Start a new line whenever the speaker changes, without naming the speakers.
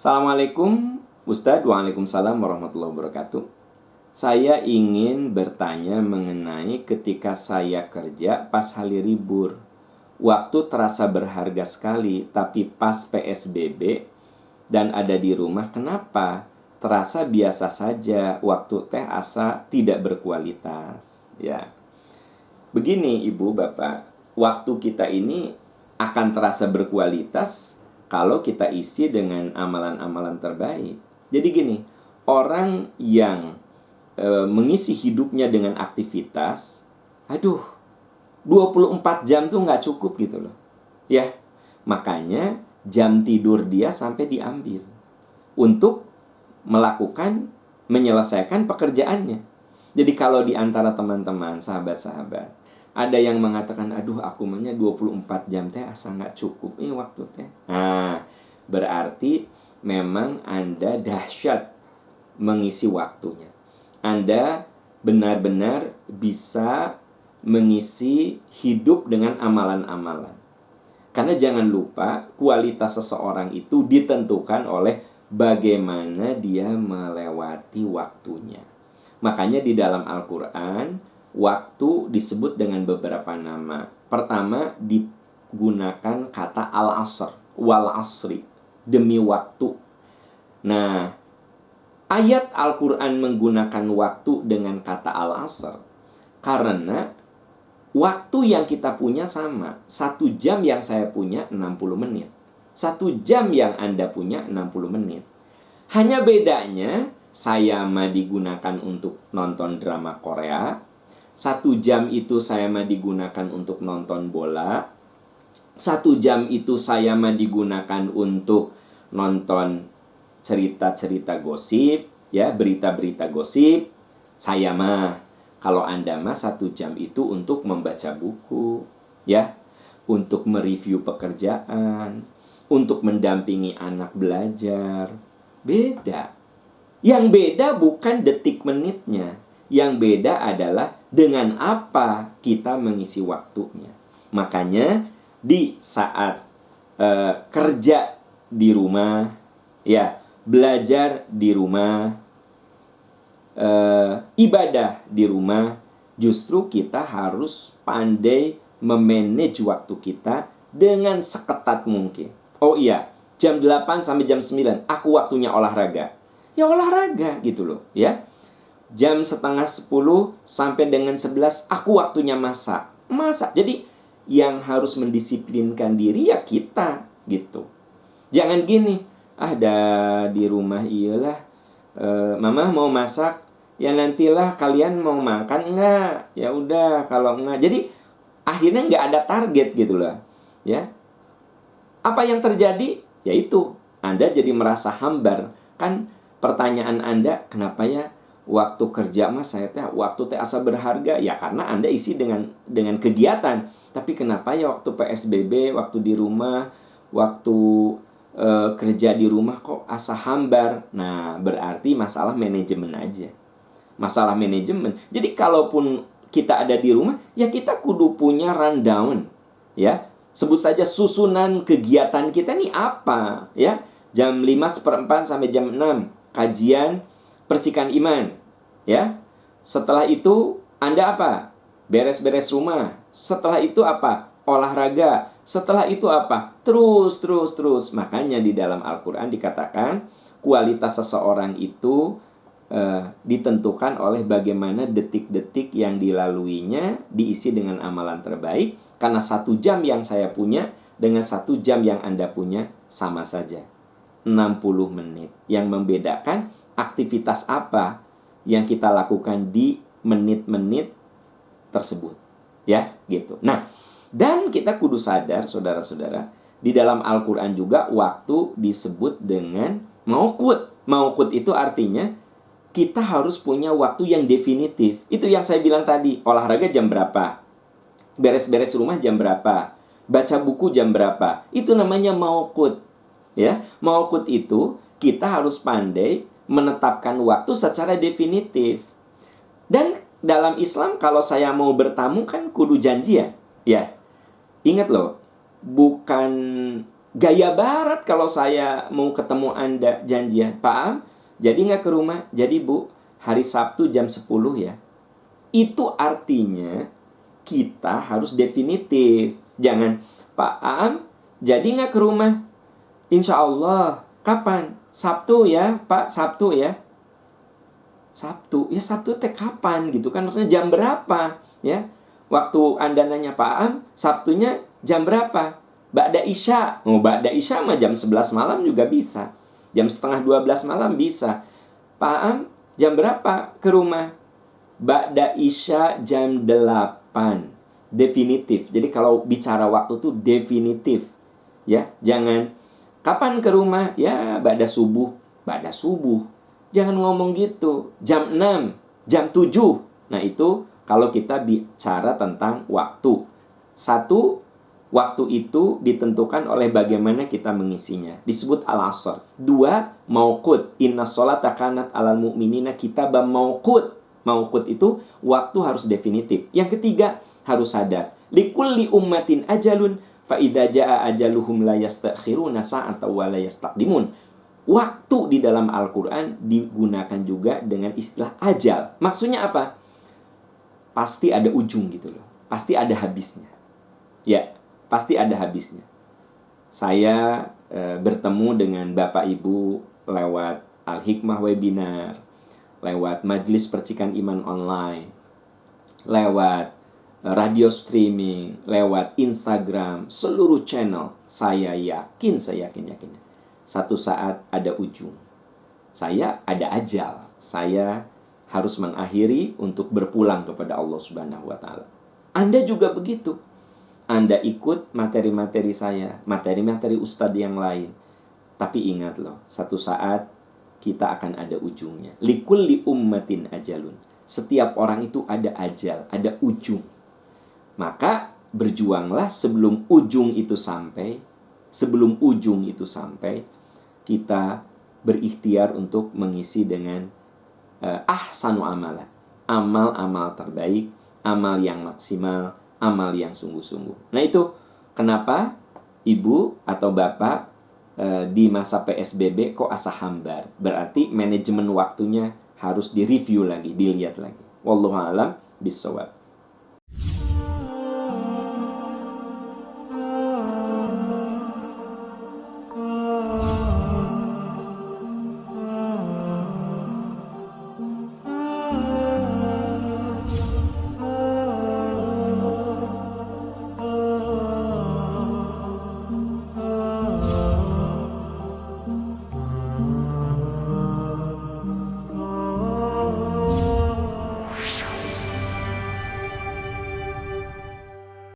Assalamualaikum Ustadz, waalaikumsalam warahmatullahi wabarakatuh. Saya ingin bertanya mengenai ketika saya kerja pas hari libur. Waktu terasa berharga sekali, tapi pas PSBB dan ada di rumah, kenapa? Terasa biasa saja, waktu teh asa tidak berkualitas. Ya, begini Ibu Bapak, waktu kita ini akan terasa berkualitas kalau kita isi dengan amalan-amalan terbaik. Jadi gini, orang yang mengisi hidupnya dengan aktivitas, 24 jam tuh nggak cukup gitu loh. Ya, makanya jam tidur dia sampai diambil untuk menyelesaikan pekerjaannya. Jadi kalau di antara teman-teman, sahabat-sahabat, ada yang mengatakan, aku maunya 24 jam teh asa nggak cukup waktu teh. Nah, berarti memang Anda dahsyat mengisi waktunya. Anda benar-benar bisa mengisi hidup dengan amalan-amalan. Karena jangan lupa, kualitas seseorang itu ditentukan oleh bagaimana dia melewati waktunya. Makanya di dalam Al-Quran, waktu disebut dengan beberapa nama. Pertama, digunakan kata al-asr, wal asri, demi waktu. Nah, ayat Al-Quran menggunakan waktu dengan kata al-asr karena waktu yang kita punya sama. 1 jam yang saya punya 60 menit. 1 jam yang Anda punya 60 menit. Hanya bedanya, saya mah digunakan untuk nonton drama Korea. 1 jam itu saya mah digunakan untuk nonton bola. 1 jam itu saya mah digunakan untuk nonton cerita-cerita gosip, ya, berita-berita gosip. Saya mah, kalau Anda mah 1 jam itu untuk membaca buku, ya, untuk mereview pekerjaan, untuk mendampingi anak belajar. Beda. Yang beda bukan detik menitnya. Yang beda adalah dengan apa kita mengisi waktunya. Makanya di saat kerja di rumah, ya, belajar di rumah, ibadah di rumah, justru kita harus pandai memanage waktu kita dengan seketat mungkin. Oh iya, jam 8 sampai jam 9 aku waktunya olahraga. Ya olahraga gitu loh, ya. Jam setengah 10 sampai dengan 11 aku waktunya masak. Jadi yang harus mendisiplinkan diri ya kita gitu. Jangan gini, di rumah iyalah, mama mau masak, ya nantilah kalian mau makan enggak? Ya udah kalau enggak. Jadi akhirnya enggak ada target gitu loh. Ya. Apa yang terjadi? Yaitu Anda jadi merasa hambar. Kan pertanyaan Anda, kenapa ya waktu kerja mas saya waktu asa berharga? Ya karena Anda isi dengan kegiatan. Tapi kenapa ya waktu PSBB, waktu di rumah, waktu kerja di rumah kok asa hambar? Nah, berarti masalah manajemen aja. Masalah manajemen. Jadi kalaupun kita ada di rumah, ya kita kudu punya rundown, ya. Sebut saja susunan kegiatan kita nih apa, ya. Jam 5:15 sampai jam 6 kajian percikan iman, ya. Setelah itu Anda apa? Beres-beres rumah. Setelah itu apa? Olahraga. Setelah itu apa? Terus. Makanya di dalam Al-Quran dikatakan kualitas seseorang itu ditentukan oleh bagaimana detik-detik yang dilaluinya diisi dengan amalan terbaik. Karena 1 jam yang saya punya dengan 1 jam yang Anda punya sama saja, 60 menit. Yang membedakan aktivitas apa yang kita lakukan di menit-menit tersebut, ya gitu. Nah, dan kita kudu sadar, saudara-saudara, di dalam Al-Quran juga waktu disebut dengan mauqut. Mauqut itu artinya kita harus punya waktu yang definitif. Itu yang saya bilang tadi, olahraga jam berapa, beres-beres rumah jam berapa, baca buku jam berapa. Itu namanya mauqut, ya. Mauqut itu kita harus pandai menetapkan waktu secara definitif. Dan dalam Islam kalau saya mau bertamu kan kudu janjian, ya. Ingat loh, bukan Gaya barat kalau saya mau ketemu Anda janjian. Pak Am, jadi nggak ke rumah? Jadi Bu, hari Sabtu jam 10 ya. Itu artinya kita harus definitif. Jangan, Pak Am, jadi nggak ke rumah? Insya Allah. Kapan? Sabtu ya, Pak, Sabtu ya. Sabtu, ya Sabtu teh kapan gitu kan? Maksudnya jam berapa ya? Waktu Anda nanya Pak Am, Sabtunya jam berapa? Ba'da Isya. Oh, Ba'da Isya mah jam 11 malam juga bisa. Jam setengah 12 malam bisa. Pak Am, jam berapa ke rumah? Ba'da Isya jam 8. Definitif. Jadi kalau bicara waktu tuh definitif. Ya, jangan kapan ke rumah? Ya, ba'da subuh. Ba'da subuh. Jangan ngomong gitu. Jam 6, jam 7. Nah, itu kalau kita bicara tentang waktu. Satu, waktu itu ditentukan oleh bagaimana kita mengisinya. Disebut al-asr. Dua, mauqut. Inna sholata kanat alal mu'minina kitaban mauqut. Mauqut itu waktu harus definitif. Yang ketiga, harus sadar. Likulli ummatin ajalun fa idza jaa ajaluhum la yastakhiruna sa'atan wa la yastaqdimun. Waktu di dalam Al-Quran digunakan juga dengan istilah ajal. Maksudnya apa? Pasti ada ujung gitu loh. Pasti ada habisnya. Ya, pasti ada habisnya. Saya bertemu dengan Bapak Ibu lewat Al-Hikmah Webinar, lewat Majelis Percikan Iman Online, lewat radio streaming, lewat Instagram, seluruh channel. Saya yakin satu saat ada ujung. Saya ada ajal. Saya harus mengakhiri untuk berpulang kepada Allah Subhanahu wa taala. Anda juga begitu. Anda ikut materi-materi saya, materi-materi ustadz yang lain. Tapi ingat loh, satu saat kita akan ada ujungnya. Likulli ummatin ajalun. Setiap orang itu ada ajal, ada ujung. Maka berjuanglah sebelum ujung itu sampai. Sebelum ujung itu sampai, kita berikhtiar untuk mengisi dengan ahsanu amalan. Amal-amal terbaik, amal yang maksimal, amal yang sungguh-sungguh. Nah itu kenapa ibu atau bapak di masa PSBB kok asa hambar. Berarti manajemen waktunya harus direview lagi, dilihat lagi. Wallahu a'lam bishawab.